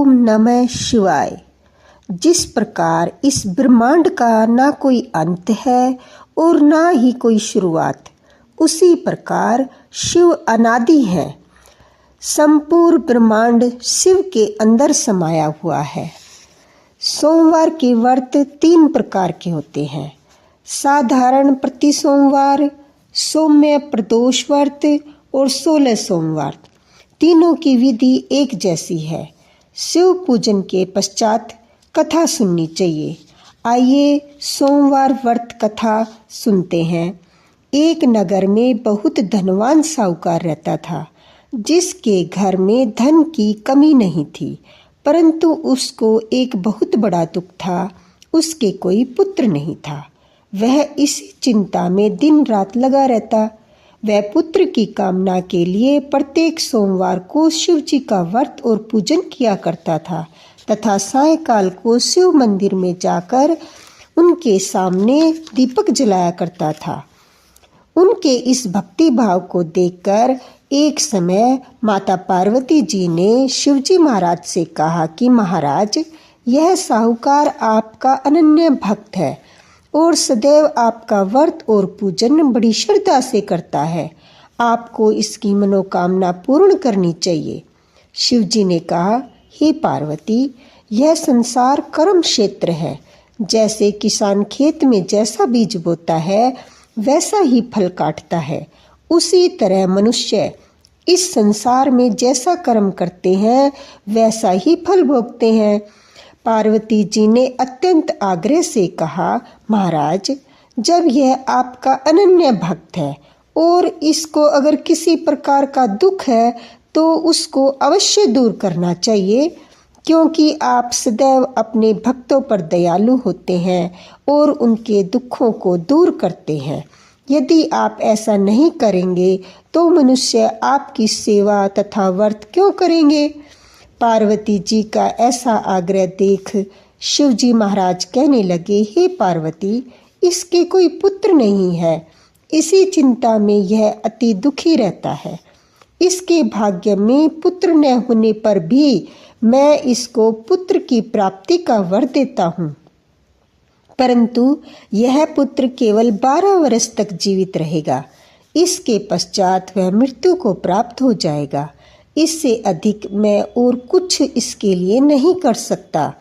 ओम नमः शिवाय। जिस प्रकार इस ब्रह्मांड का ना कोई अंत है और ना ही कोई शुरुआत, उसी प्रकार शिव अनादि है। संपूर्ण ब्रह्मांड शिव के अंदर समाया हुआ है। सोमवार के व्रत 3 प्रकार के होते हैं: साधारण प्रति सोमवार, सौम्य प्रदोष व्रत और 16 सोमवार। तीनों की विधि एक जैसी है। शिव पूजन के पश्चात कथा सुननी चाहिए। आइए सोमवार व्रत कथा सुनते हैं। एक नगर में बहुत धनवान साहूकार रहता था, जिसके घर में धन की कमी नहीं थी, परंतु उसको एक बहुत बड़ा दुख था, उसके कोई पुत्र नहीं था। वह इसी चिंता में दिन रात लगा रहता। वह पुत्र की कामना के लिए प्रत्येक सोमवार को शिव जी का व्रत और पूजन किया करता था तथा सायंकाल को शिव मंदिर में जाकर उनके सामने दीपक जलाया करता था। उनके इस भक्ति भाव को देखकर एक समय माता पार्वती जी ने शिवजी महाराज से कहा कि महाराज, यह साहूकार आपका अनन्य भक्त है और सदैव आपका व्रत और पूजन बड़ी श्रद्धा से करता है। आपको इसकी मनोकामना पूर्ण करनी चाहिए। शिव जी ने कहा, हे पार्वती, यह संसार कर्म क्षेत्र है। जैसे किसान खेत में जैसा बीज बोता है वैसा ही फल काटता है, उसी तरह मनुष्य इस संसार में जैसा कर्म करते हैं वैसा ही फल भोगते हैं। पार्वती जी ने अत्यंत आग्रह से कहा, महाराज, जब यह आपका अनन्य भक्त है और इसको अगर किसी प्रकार का दुख है तो उसको अवश्य दूर करना चाहिए, क्योंकि आप सदैव अपने भक्तों पर दयालु होते हैं और उनके दुखों को दूर करते हैं। यदि आप ऐसा नहीं करेंगे तो मनुष्य आपकी सेवा तथा व्रत क्यों करेंगे? पार्वती जी का ऐसा आग्रह देख शिव जी महाराज कहने लगे, हे पार्वती, इसके कोई पुत्र नहीं है। इसी चिंता में यह अति दुखी रहता है। इसके भाग्य में पुत्र न होने पर भी मैं इसको पुत्र की प्राप्ति का वर देता हूँ, परंतु यह पुत्र केवल 12 वर्ष तक जीवित रहेगा। इसके पश्चात वह मृत्यु को प्राप्त हो जाएगा। इससे अधिक मैं और कुछ इसके लिए नहीं कर सकता।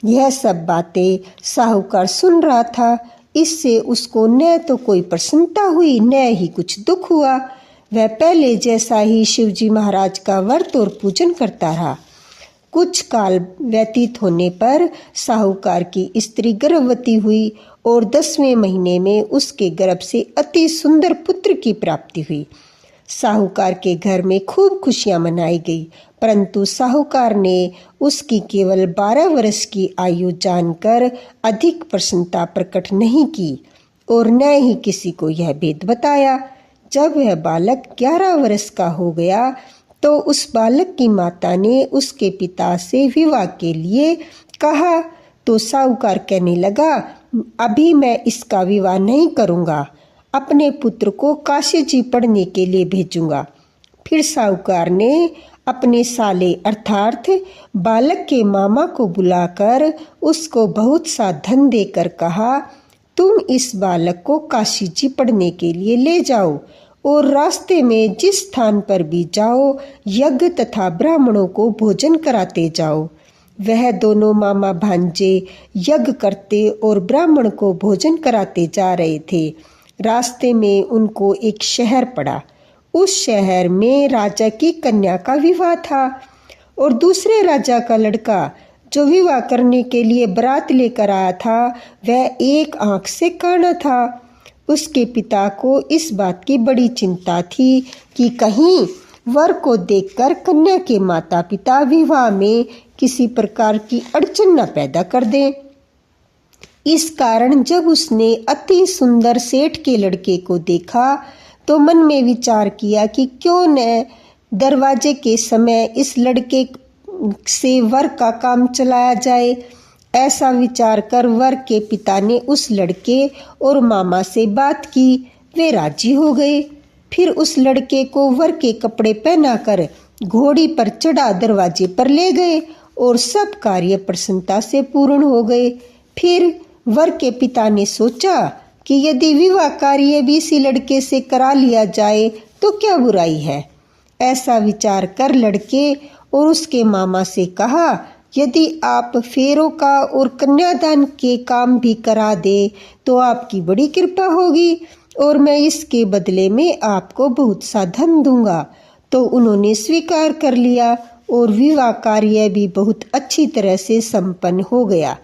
यह सब बातें साहूकार सुन रहा था। इससे उसको न तो कोई प्रसन्नता हुई न ही कुछ दुख हुआ। वह पहले जैसा ही शिवजी महाराज का व्रत और पूजन करता रहा। कुछ काल व्यतीत होने पर साहूकार की स्त्री गर्भवती हुई और 10वें महीने में उसके गर्भ से अति सुंदर पुत्र की प्राप्ति हुई। साहूकार के घर में खूब खुशियां मनाई गई, परंतु साहूकार ने उसकी केवल 12 वर्ष की आयु जानकर अधिक प्रसन्नता प्रकट नहीं की और न ही किसी को यह भेद बताया। जब वह बालक 11 वर्ष का हो गया तो उस बालक की माता ने उसके पिता से विवाह के लिए कहा, तो साहूकार कहने लगा, अभी मैं इसका विवाह नहीं करूँगा, अपने पुत्र को काशी जी पढ़ने के लिए भेजूंगा। फिर साहूकार ने अपने साले अर्थात बालक के मामा को बुलाकर उसको बहुत सा धन देकर कहा, तुम इस बालक को काशी जी पढ़ने के लिए ले जाओ और रास्ते में जिस स्थान पर भी जाओ यज्ञ तथा ब्राह्मणों को भोजन कराते जाओ। वह दोनों मामा भांजे यज्ञ करते और ब्राह्मण को भोजन कराते जा रहे थे। रास्ते में उनको एक शहर पड़ा। उस शहर में राजा की कन्या का विवाह था और दूसरे राजा का लड़का जो विवाह करने के लिए बारात लेकर आया था वह एक आंख से काना था। उसके पिता को इस बात की बड़ी चिंता थी कि कहीं वर को देखकर कन्या के माता पिता विवाह में किसी प्रकार की अड़चन न पैदा कर दें। इस कारण जब उसने अति सुंदर सेठ के लड़के को देखा तो मन में विचार किया कि क्यों न दरवाजे के समय इस लड़के से वर का काम चलाया जाए। ऐसा विचार कर वर के पिता ने उस लड़के और मामा से बात की। वे राजी हो गए। फिर उस लड़के को वर के कपड़े पहनाकर घोड़ी पर चढ़ा दरवाजे पर ले गए और सब कार्य प्रसन्नता से पूर्ण हो गए। फिर वर के पिता ने सोचा कि यदि विवाह कार्य भी इसी लड़के से करा लिया जाए तो क्या बुराई है। ऐसा विचार कर लड़के और उसके मामा से कहा, यदि आप फेरों का और कन्यादान के काम भी करा दे तो आपकी बड़ी कृपा होगी और मैं इसके बदले में आपको बहुत सा धन दूंगा। तो उन्होंने स्वीकार कर लिया और विवाह कार्य भी बहुत अच्छी तरह से संपन्न हो गया।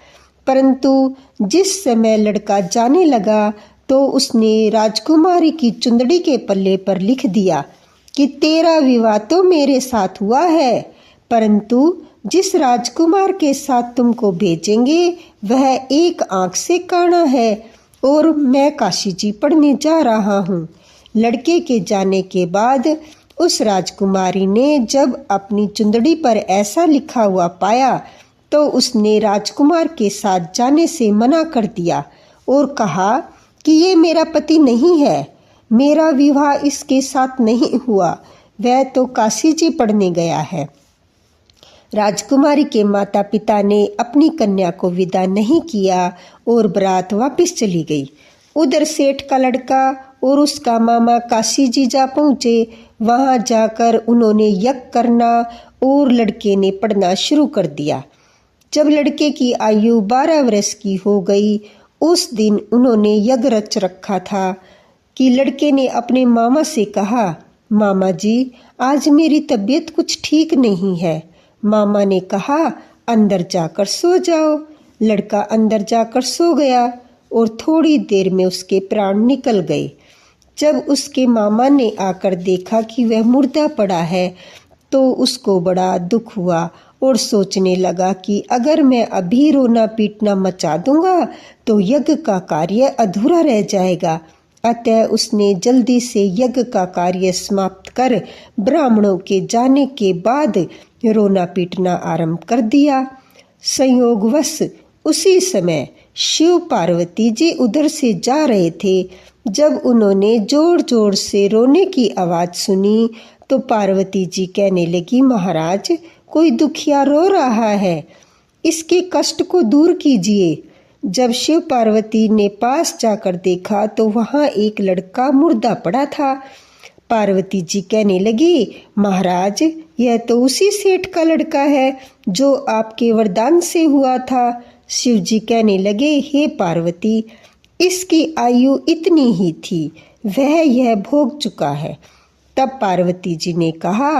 परंतु जिस समय लड़का जाने लगा तो उसने राजकुमारी की चुंदड़ी के पल्ले पर लिख दिया कि तेरा विवाह तो मेरे साथ हुआ है, परंतु जिस राजकुमार के साथ तुमको भेजेंगे वह एक आंख से काना है और मैं काशी जी पढ़ने जा रहा हूँ। लड़के के जाने के बाद उस राजकुमारी ने जब अपनी चुंदड़ी पर ऐसा लिखा हुआ पाया तो उसने राजकुमार के साथ जाने से मना कर दिया और कहा कि ये मेरा पति नहीं है, मेरा विवाह इसके साथ नहीं हुआ, वह तो काशी जी पढ़ने गया है। राजकुमारी के माता पिता ने अपनी कन्या को विदा नहीं किया और बारात वापस चली गई। उधर सेठ का लड़का और उसका मामा काशी जी जा पहुँचे। वहाँ जाकर उन्होंने यज्ञ करना और लड़के ने पढ़ना शुरू कर दिया। जब लड़के की आयु 12 वर्ष की हो गई, उस दिन उन्होंने यज्ञ रच रखा था कि लड़के ने अपने मामा से कहा, मामा जी आज मेरी तबीयत कुछ ठीक नहीं है। मामा ने कहा, अंदर जाकर सो जाओ। लड़का अंदर जाकर सो गया और थोड़ी देर में उसके प्राण निकल गए। जब उसके मामा ने आकर देखा कि वह मुर्दा पड़ा है तो उसको बड़ा दुख हुआ और सोचने लगा कि अगर मैं अभी रोना पीटना मचा दूंगा तो यज्ञ का कार्य अधूरा रह जाएगा। अतः उसने जल्दी से यज्ञ का कार्य समाप्त कर ब्राह्मणों के जाने के बाद रोना पीटना आरंभ कर दिया। संयोगवश उसी समय शिव पार्वती जी उधर से जा रहे थे। जब उन्होंने जोर जोर से रोने की आवाज सुनी तो पार्वती जी कहने लगी, महाराज कोई दुखिया रो रहा है, इसके कष्ट को दूर कीजिए। जब शिव पार्वती ने पास जाकर देखा तो वहाँ एक लड़का मुर्दा पड़ा था। पार्वती जी कहने लगी, महाराज यह तो उसी सेठ का लड़का है जो आपके वरदान से हुआ था। शिव जी कहने लगे, हे पार्वती इसकी आयु इतनी ही थी, वह यह भोग चुका है। तब पार्वती जी ने कहा,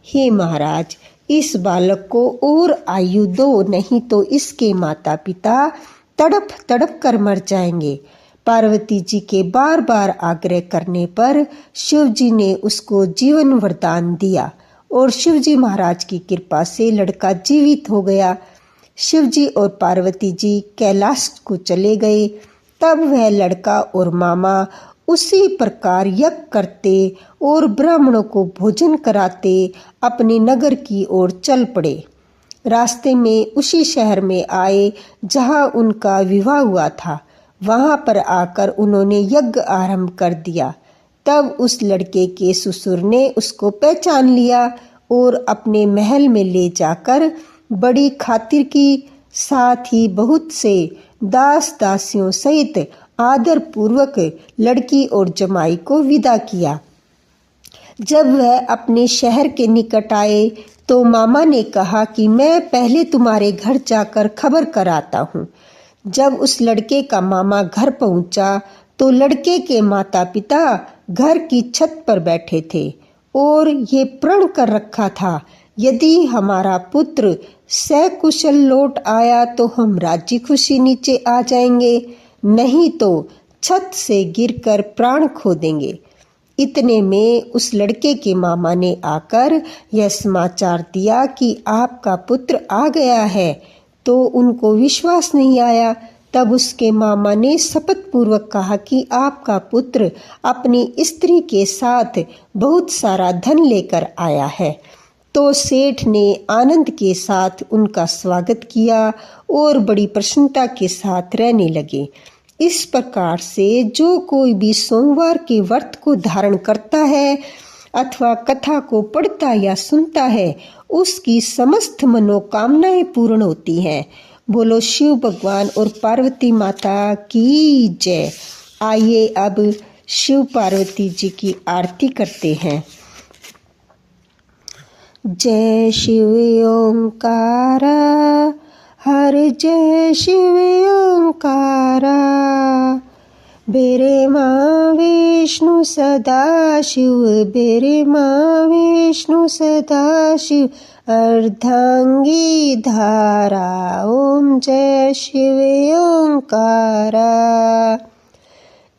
हे महाराज इस बालक को और आयु दो, नहीं तो इसके माता पिता तड़प तड़प कर मर जाएंगे। पार्वती जी के बार बार आग्रह करने पर शिव जी ने उसको जीवन वरदान दिया और शिव जी महाराज की कृपा से लड़का जीवित हो गया। शिव जी और पार्वती जी कैलाश को चले गए। तब वह लड़का और मामा उसी प्रकार यज्ञ करते और ब्राह्मणों को भोजन कराते अपने नगर की ओर चल पड़े। रास्ते में उसी शहर में आए जहाँ उनका विवाह हुआ था। वहाँ पर आकर उन्होंने यज्ञ आरंभ कर दिया। तब उस लड़के के ससुर ने उसको पहचान लिया और अपने महल में ले जाकर बड़ी खातिर की, साथ ही बहुत से दास दासियों सहित आदर पूर्वक लड़की और जमाई को विदा किया। जब वह अपने शहर के निकट आए तो मामा ने कहा कि मैं पहले तुम्हारे घर जाकर खबर कराता हूँ। जब उस लड़के का मामा घर पहुंचा तो लड़के के माता पिता घर की छत पर बैठे थे और ये प्रण कर रखा था, यदि हमारा पुत्र सकुशल लौट आया तो हम राजी खुशी नीचे आ जाएंगे, नहीं तो छत से गिरकर प्राण खो देंगे। इतने में उस लड़के के मामा ने आकर यह समाचार दिया कि आपका पुत्र आ गया है, तो उनको विश्वास नहीं आया। तब उसके मामा ने शपथ पूर्वक कहा कि आपका पुत्र अपनी स्त्री के साथ बहुत सारा धन लेकर आया है। तो सेठ ने आनंद के साथ उनका स्वागत किया और बड़ी प्रसन्नता के साथ रहने लगे। इस प्रकार से जो कोई भी सोमवार के व्रत को धारण करता है अथवा कथा को पढ़ता या सुनता है उसकी समस्त मनोकामनाएं पूर्ण होती हैं। बोलो शिव भगवान और पार्वती माता की जय। आइए अब शिव पार्वती जी की आरती करते हैं। जय शिव ओंकारा, हर जय शिव ओंकारा। बेरे माँ विष्णु सदा शिव, बेरे माँ विष्णु सदा शिव। अर्धांगी धारा, ओम जय शिव ओंकारा।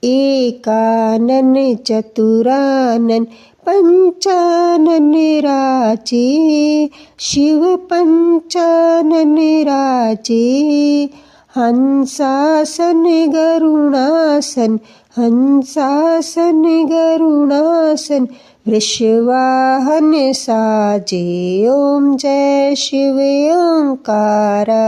एकानन चतुरानन पंचानन राजे, शिव पंचानन राजे। हंसासन गरुणासन, हंसासन गरुणासन। वृषवाहन साजे, ओम जय शिव ओंकारा।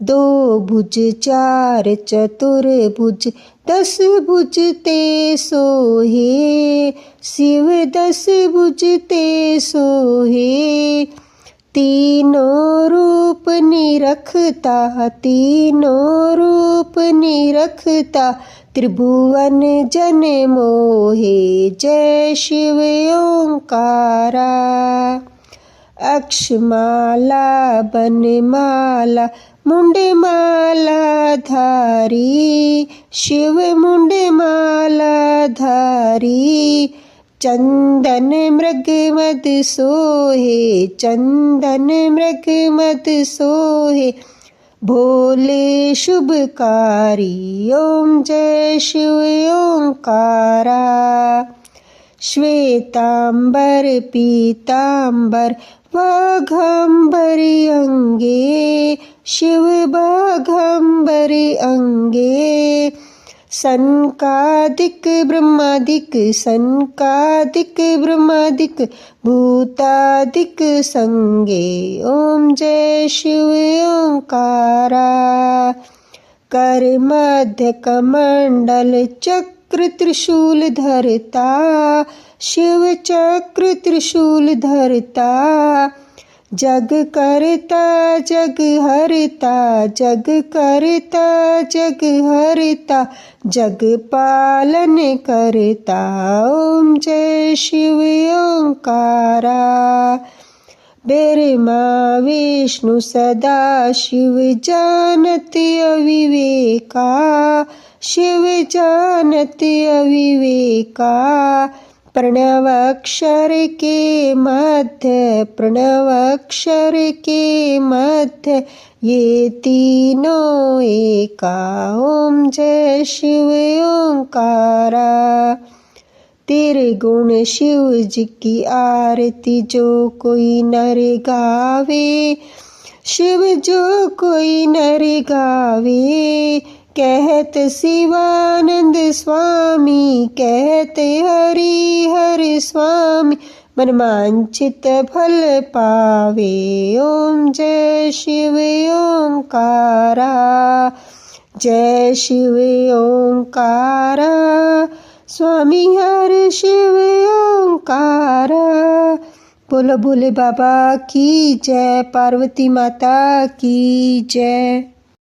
दो भुज चार चतुर्भुज, 10 भुज ते सोहे। शिव 10 भुज ते सोहे। तीनों रूप निरखता, तीनों रूप निरखता। त्रिभुवन जन मोहे, जय शिव ओंकारा। अक्षमाला बनमाला, मुंडमाला धारी। शिव मुंडमाला धारी। चंदन मृग मद सोहे, चंदन मृग मद सोहे। भोले शुभकारी, ओम जय शिव ओंकारा। श्वेतांबर पीतांबर बाघंबर अंगे, शिव बाघंबर अंगे। सनकादिक ब्रह्मादिक, सनकादिक ब्रह्मादिक। भूतादिक संगे, ओम जय शिव ओंकारा। कर मध्य कमंडल चक्र त्रिशूल धरता। शिव चक्र त्रिशूल धरता। जग करता जग हरता, जग करता जग हरता। जग पालन करता, ओम जय शिव ओंकारा। बेरे माँ विष्णु सदा शिव जानत अविवेका। शिव जानत अविवेका। प्रणव अक्षर के मध्य, प्रणव अक्षर के मध्य। ये तीनों एका, ओम जय शिव ओंकारा। तेरे गुण शिव जी की आरती जो कोई नर गावे। शिव जो कोई नर गावे। कहत शिवानंद स्वामी, कहते हरि हर स्वामी। मनमांचित फल पावे, ओम जय शिव ओंकारा। जय शिव ओंकारा, स्वामी हर शिव ओंकारा। बोलो भोले बाबा की जय, पार्वती माता की जय।